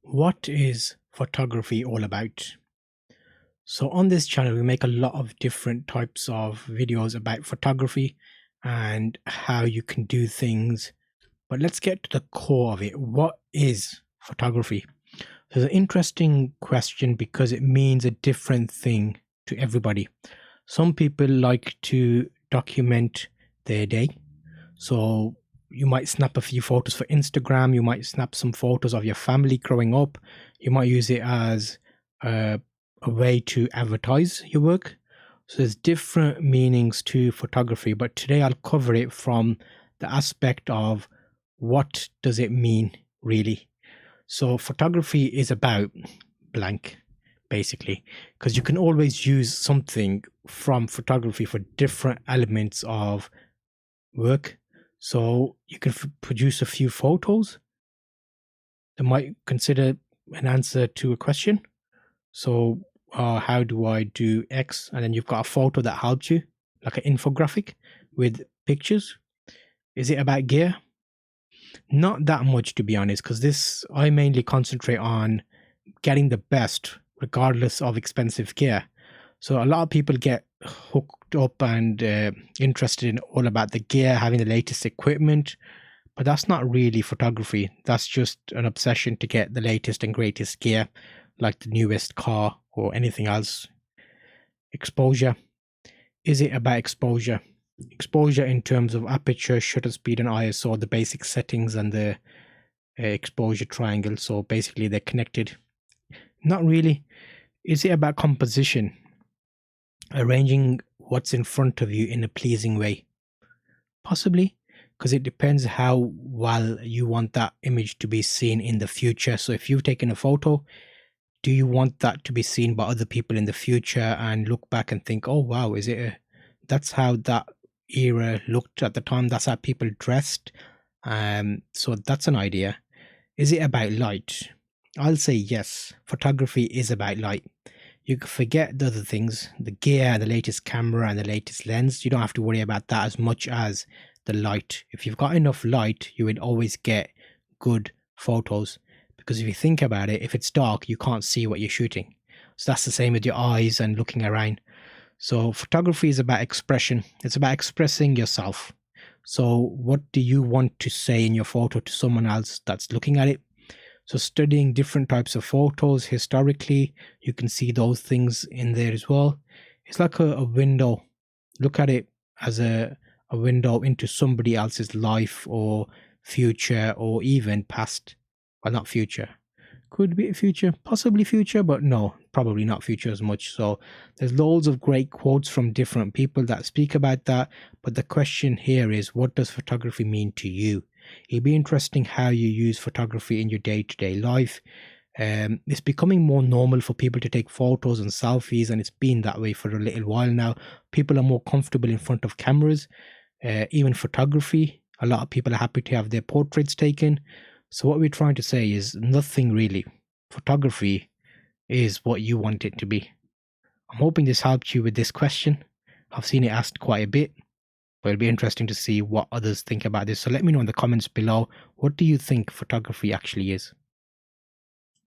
What is photography all about? So, on this channel, we make a lot of different types of videos about photography and how you can do things. But let's get to the core of it. What is photography? So it's an interesting question because it means a different thing to everybody. Some people like to document their day. So you might snap a few photos for Instagram, you might snap some photos of your family growing up, you might use it as a, a way to advertise your work. So there's different meanings to photography, but today I'll cover it from the aspect of what does it mean really. So photography is about blank basically, because you can always use something from photography for different elements of work. So you can produce a few photos that might consider an answer to a question. So how do I do X? And then you've got a photo that helps you, like an infographic with pictures. Is it about gear? Not that much, to be honest, because this I mainly concentrate on getting the best regardless of expensive gear. So a lot of people get hooked up and interested in all about the gear, having the latest equipment, but that's not really photography. That's just an obsession to get the latest and greatest gear, like the newest car or anything else. Exposure. Is it about exposure? Exposure in terms of aperture, shutter speed, and ISO, the basic settings, and the exposure triangle. So basically, they're connected. Not really. Is it about composition? Arranging what's in front of you in a pleasing way? Possibly, because it depends how well you want that image to be seen in the future. So if you've taken a photo, do you want that to be seen by other people in the future and look back and think, oh wow, that's how that era looked at the time, that's how people dressed. So that's an idea. Is it about light? I'll say yes, photography is about light. You can forget the other things, the gear and the latest camera and the latest lens. You don't have to worry about that as much as the light. If you've got enough light, you will always get good photos. Because if you think about it, if it's dark, you can't see what you're shooting. So that's the same with your eyes and looking around. So photography is about expression. It's about expressing yourself. So what do you want to say in your photo to someone else that's looking at it? So studying different types of photos historically, you can see those things in there as well. It's like a window. Look at it as a window into somebody else's life or future or even past. Well, not future. Could be future, possibly future, but no, probably not future as much. So there's loads of great quotes from different people that speak about that. But the question here is, what does photography mean to you? It'd be interesting how you use photography in your day-to-day life. It's becoming more normal for people to take photos and selfies, and it's been that way for a little while now. People are more comfortable in front of cameras, even photography. A lot of people are happy to have their portraits taken. So what we're trying to say is nothing really. Photography is what you want it to be. I'm hoping this helped you with this question. I've seen it asked quite a bit, but it'll be interesting to see what others think about this. So let me know in the comments below, what do you think photography actually is?